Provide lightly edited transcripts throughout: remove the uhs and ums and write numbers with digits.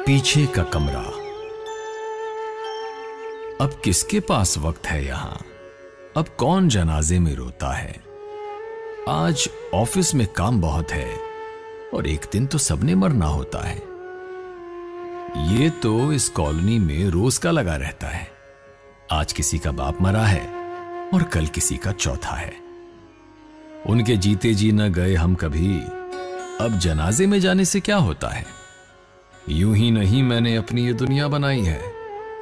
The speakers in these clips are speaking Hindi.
पीछे का कमरा। अब किसके पास वक्त है यहां? अब कौन जनाजे में रोता है? आज ऑफिस में काम बहुत है और एक दिन तो सबने मरना होता है। ये तो इस कॉलोनी में रोज का लगा रहता है। आज किसी का बाप मरा है और कल किसी का चौथा है। उनके जीते जी न गए हम कभी, अब जनाजे में जाने से क्या होता है? यूं ही नहीं मैंने अपनी ये दुनिया बनाई है,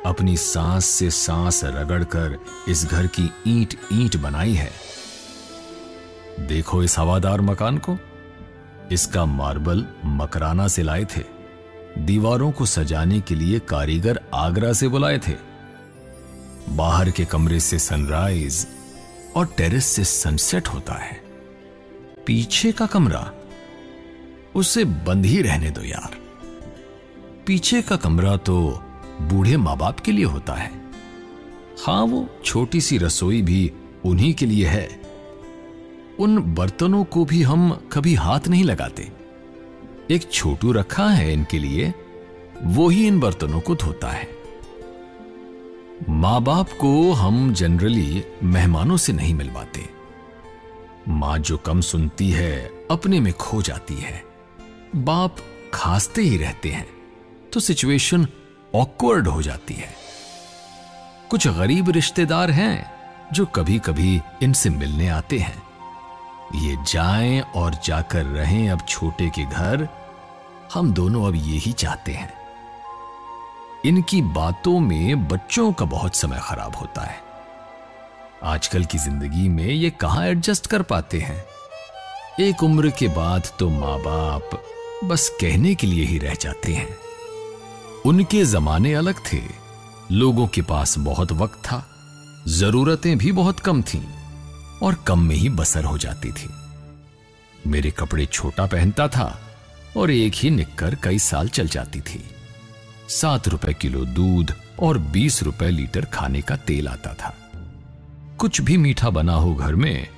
अपनी सांस से सांस रगड़कर इस घर की ईंट ईंट बनाई है। देखो इस हवादार मकान को, इसका मार्बल मकराना से लाए थे। दीवारों को सजाने के लिए कारीगर आगरा से बुलाए थे। बाहर के कमरे से सनराइज और टेरेस से सनसेट होता है। पीछे का कमरा, उसे बंद ही रहने दो यार। पीछे का कमरा तो बूढ़े मां बाप के लिए होता है। हां, वो छोटी सी रसोई भी उन्हीं के लिए है। उन बर्तनों को भी हम कभी हाथ नहीं लगाते। एक छोटू रखा है इनके लिए, वो ही इन बर्तनों को धोता है। मां बाप को हम जनरली मेहमानों से नहीं मिलवाते। मां जो कम सुनती है अपने में खो जाती है। बाप खांसते ही रहते हैं तो सिचुएशन ऑकवर्ड हो जाती है। कुछ गरीब रिश्तेदार हैं जो कभी कभी इनसे मिलने आते हैं। ये जाएं और जाकर रहें अब छोटे के घर, हम दोनों अब यही चाहते हैं। इनकी बातों में बच्चों का बहुत समय खराब होता है। आजकल की जिंदगी में ये कहां एडजस्ट कर पाते हैं। एक उम्र के बाद तो मां बाप बस कहने के लिए ही रह जाते हैं। उनके जमाने अलग थे। लोगों के पास बहुत वक्त था, जरूरतें भी बहुत कम थीं और कम में ही बसर हो जाती थी। मेरे कपड़े छोटा पहनता था और एक ही निक्कर कई साल चल जाती थी। 7 रुपए किलो दूध और 20 रुपए लीटर खाने का तेल आता था। कुछ भी मीठा बना हो घर में,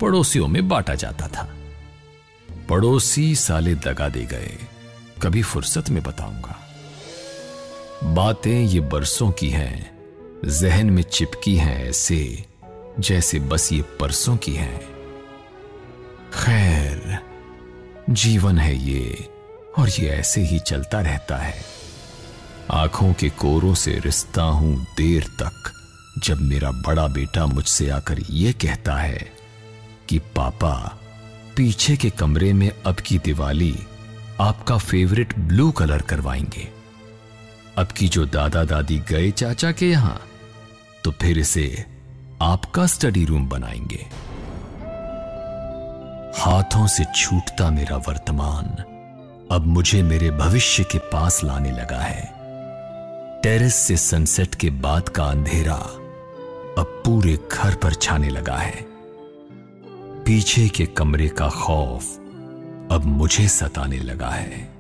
पड़ोसियों में बांटा जाता था। पड़ोसी साले दगा दे गए, कभी फुर्सत में बताऊंगा। बातें ये बरसों की हैं, जहन में चिपकी हैं ऐसे जैसे बस ये परसों की हैं। खैर, जीवन है ये और ये ऐसे ही चलता रहता है। आंखों के कोरों से रिश्ता हूं देर तक, जब मेरा बड़ा बेटा मुझसे आकर यह कहता है कि पापा, पीछे के कमरे में अब की दिवाली आपका फेवरेट ब्लू कलर करवाएंगे। अब की जो दादा दादी गए चाचा के यहां, तो फिर इसे आपका स्टडी रूम बनाएंगे। हाथों से छूटता मेरा वर्तमान अब मुझे मेरे भविष्य के पास लाने लगा है। टेरेस से सनसेट के बाद का अंधेरा अब पूरे घर पर छाने लगा है। पीछे के कमरे का खौफ अब मुझे सताने लगा है।